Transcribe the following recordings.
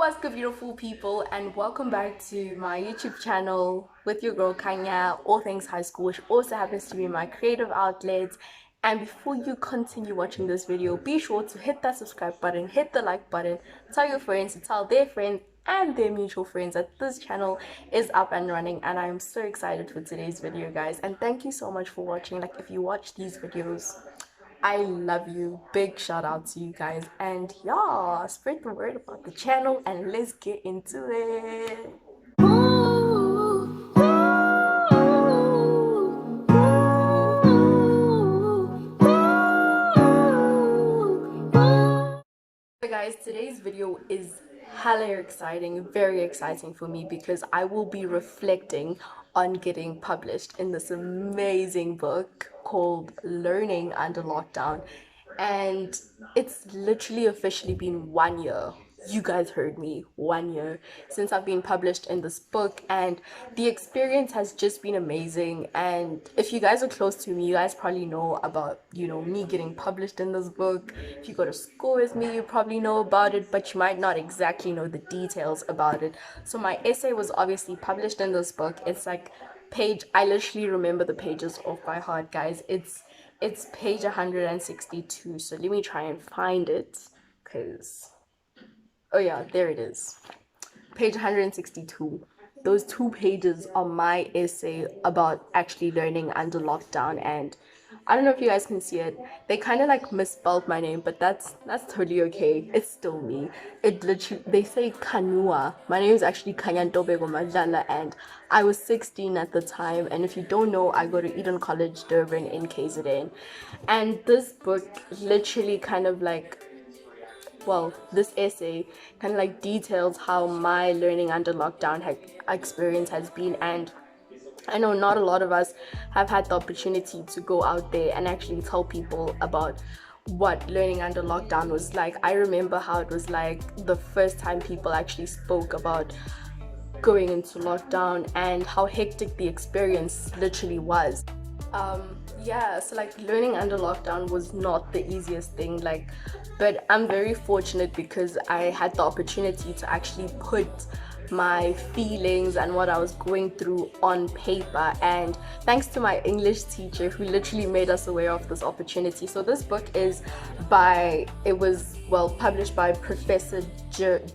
What's good, beautiful people, and welcome back to my YouTube channel with your girl Kanya, all things high school, which also happens to be my creative outlet. And before you continue watching this video, be sure to hit that subscribe button, hit the like button, tell your friends to tell their friends and their mutual friends that this channel is up and running. And I'm so excited for today's video, guys, and thank you so much for watching. Like, if you watch these videos, I love you. Big shout out to you guys. And yeah, spread the word about the channel and let's get into it. So guys, today's video is hella exciting, very exciting for me because I will be reflecting on getting published in this amazing book called Learning Under Lockdown. And it's literally officially been 1 year. You guys heard me, 1 year since I've been published in this book, and the experience has just been amazing. And if you guys are close to me, you guys probably know about, me getting published in this book. If you go to school with me, you probably know about it, but you might not exactly know the details about it. So my essay was obviously published in this book. It's like I literally remember the pages off by heart, guys. It's page 162. So let me try and find it, because oh yeah, there it is. Page 162. Those 2 pages are my essay about actually learning under lockdown. And I don't know if you guys can see it. They kind of like misspelled my name, but that's totally okay. It's still me. It literally, they say Kanua. My name is actually Kanyantobego Madlala, and I was 16 at the time. And if you don't know, I go to Eden College, Durban in KZN. And this book literally kind of like, well, this essay kind of like details how my learning under lockdown experience has been. And I know not a lot of us have had the opportunity to go out there and actually tell people about what learning under lockdown was like. I remember how it was like the first time people actually spoke about going into lockdown and how hectic the experience literally was. Yeah, so like learning under lockdown was not the easiest thing, like, but I'm very fortunate because I had the opportunity to actually put my feelings and what I was going through on paper, and thanks to my English teacher who literally made us aware of this opportunity. So this book is published by Professor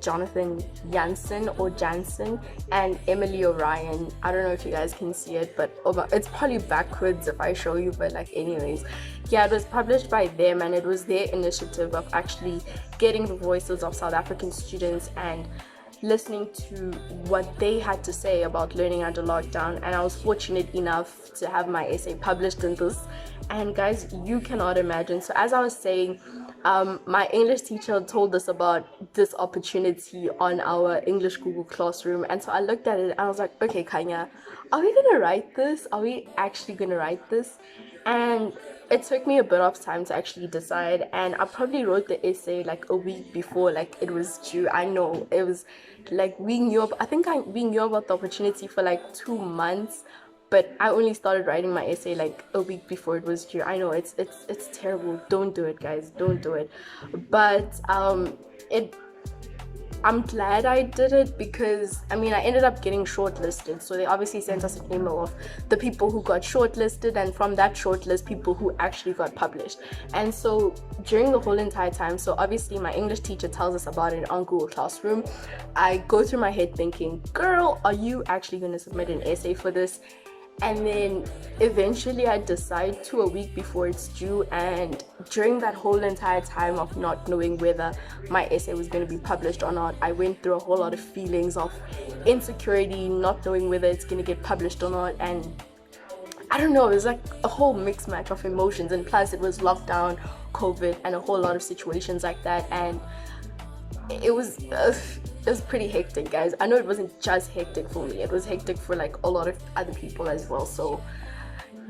Jonathan Jansen and Emily Orion. I don't know if you guys can see it, but it's probably backwards if I show you, but like anyways, yeah, it was published by them, and it was their initiative of actually getting the voices of South African students and listening to what they had to say about learning under lockdown. And I was fortunate enough to have my essay published in this. And guys, you cannot imagine. So as I was saying, my English teacher told us about this opportunity on our English Google Classroom. And so I looked at it and I was like, okay, Kanya, are we gonna write this? Are we actually gonna write this? And it took me a bit of time to actually decide, and I probably wrote the essay like a week before like it was due. I know it was like we knew about the opportunity for like 2 months, but I only started writing my essay like a week before it was due. I know it's terrible. Don't do it, guys. Don't do it. But I'm glad I did it because I ended up getting shortlisted. So they obviously sent us an email of the people who got shortlisted, and from that shortlist, people who actually got published. And so during the whole entire time, so obviously my English teacher tells us about it on Google Classroom. I go through my head thinking, girl, are you actually going to submit an essay for this? And then eventually I decide to a week before it's due, and during that whole entire time of not knowing whether my essay was going to be published or not, I went through a whole lot of feelings of insecurity, not knowing whether it's going to get published or not. And I don't know, it was like a whole mixed match of emotions, and plus it was lockdown, COVID, and a whole lot of situations like that. And it was pretty hectic, guys. I know it wasn't just hectic for me, it was hectic for like a lot of other people as well. So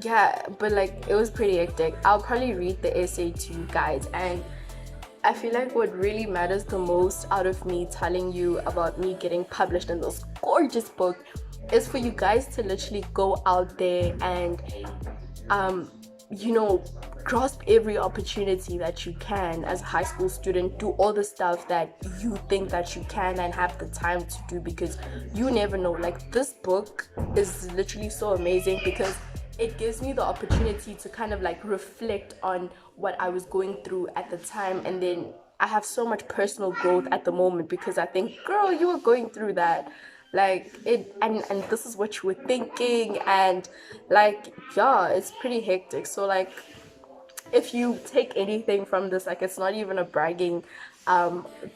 yeah, but like it was pretty hectic. I'll probably read the essay to you guys, and I feel like what really matters the most out of me telling you about me getting published in this gorgeous book is for you guys to literally go out there and grasp every opportunity that you can as a high school student. Do all the stuff that you think that you can and have the time to do, because you never know. Like, this book is literally so amazing because it gives me the opportunity to kind of like reflect on what I was going through at the time, and then I have so much personal growth at the moment because I think, girl, you were going through that, like it, and this is what you were thinking, and like, yeah, it's pretty hectic. So like, if you take anything from this, like, it's not even a bragging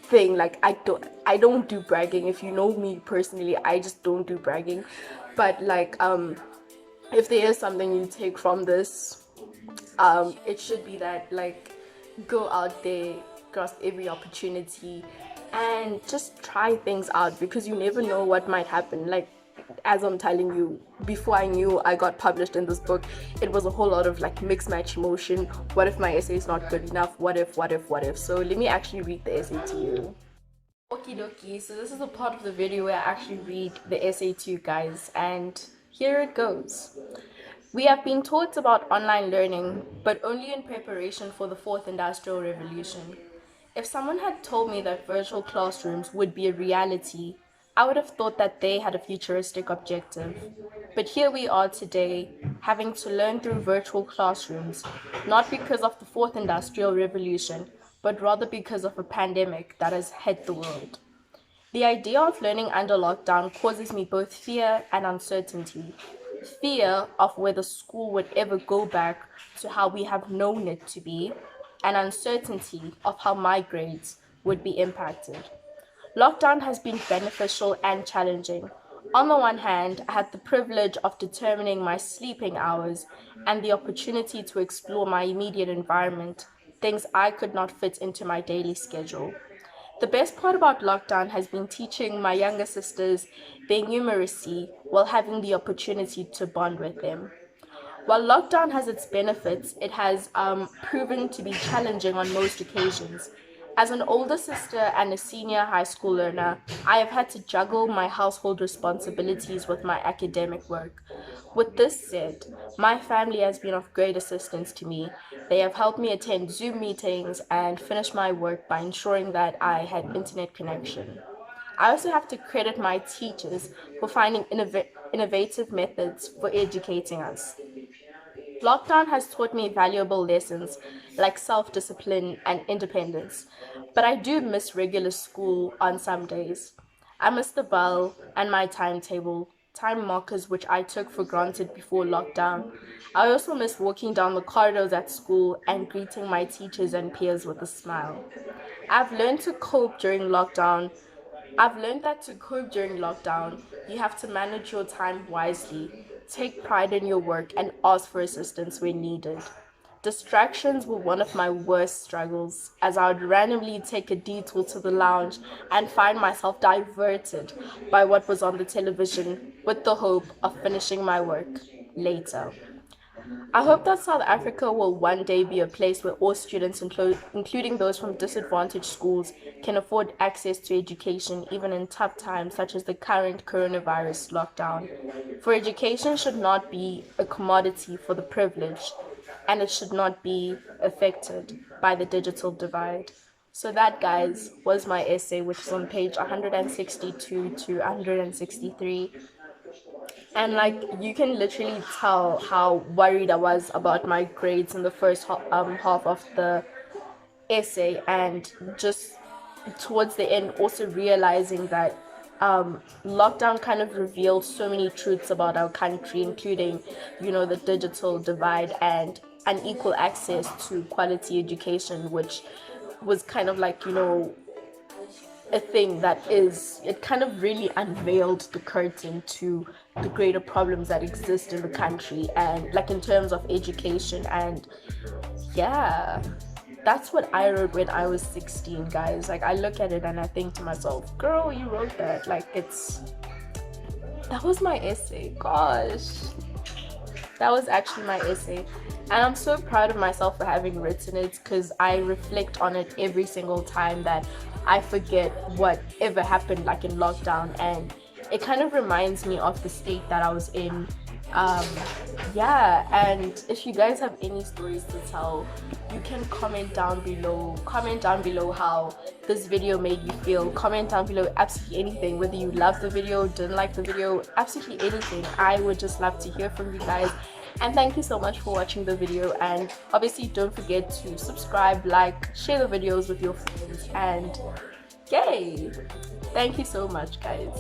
thing. Like, I don't do bragging. If you know me personally, I just don't do bragging. But like, if there is something you take from this, it should be that, like, go out there, grasp every opportunity, and just try things out, because you never know what might happen. Like, as I'm telling you, before I knew I got published in this book, it was a whole lot of like mixed match emotion. What if my essay is not good enough? What if? So let me actually read the essay to you. Okie dokie, so this is a part of the video where I actually read the essay to you guys, and here it goes. We have been taught about online learning, but only in preparation for the fourth industrial revolution. If someone had told me that virtual classrooms would be a reality, I would have thought that they had a futuristic objective. But here we are today, having to learn through virtual classrooms, not because of the fourth industrial revolution, but rather because of a pandemic that has hit the world. The idea of learning under lockdown causes me both fear and uncertainty. Fear of whether school would ever go back to how we have known it to be, and uncertainty of how my grades would be impacted. Lockdown has been beneficial and challenging. On the one hand, I had the privilege of determining my sleeping hours and the opportunity to explore my immediate environment, things I could not fit into my daily schedule. The best part about lockdown has been teaching my younger sisters their numeracy while having the opportunity to bond with them. While lockdown has its benefits, it has proven to be challenging on most occasions. As an older sister and a senior high school learner, I have had to juggle my household responsibilities with my academic work. With this said, my family has been of great assistance to me. They have helped me attend Zoom meetings and finish my work by ensuring that I had internet connection. I also have to credit my teachers for finding innovative methods for educating us. Lockdown has taught me valuable lessons like self-discipline and independence, but I do miss regular school on some days. I miss the bell and my timetable, time markers which I took for granted before lockdown. I also miss walking down the corridors at school and greeting my teachers and peers with a smile. I've learned to cope during lockdown I've learned that to cope during lockdown, you have to manage your time wisely, take pride in your work, and ask for assistance when needed. Distractions were one of my worst struggles, as I would randomly take a detour to the lounge and find myself diverted by what was on the television with the hope of finishing my work later. I hope that South Africa will one day be a place where all students, including those from disadvantaged schools, can afford access to education even in tough times such as the current coronavirus lockdown. For education should not be a commodity for the privileged, and it should not be affected by the digital divide. So that, guys, was my essay, which is on page 162 to 163. And like, you can literally tell how worried I was about my grades in the first half of the essay, and just towards the end also realizing that lockdown kind of revealed so many truths about our country, including, the digital divide and unequal access to quality education, which was kind of like, a thing it kind of really unveiled the curtain to the greater problems that exist in the country, and like in terms of education. And yeah, that's what I wrote when I was 16, guys. Like, I look at it and I think to myself, girl, you wrote that. Like, that was my essay. Gosh, that was actually my essay. And I'm so proud of myself for having written it, because I reflect on it every single time that I forget whatever happened, like in lockdown, and it kind of reminds me of the state that I was in um yeah, and if you guys have any stories to tell, you can comment down below how this video made you feel. Comment down below absolutely anything, whether you loved the video, didn't like the video, absolutely anything. I would just love to hear from you guys. And thank you so much for watching the video, and obviously don't forget to subscribe, like, share the videos with your friends, and yay, thank you so much, guys.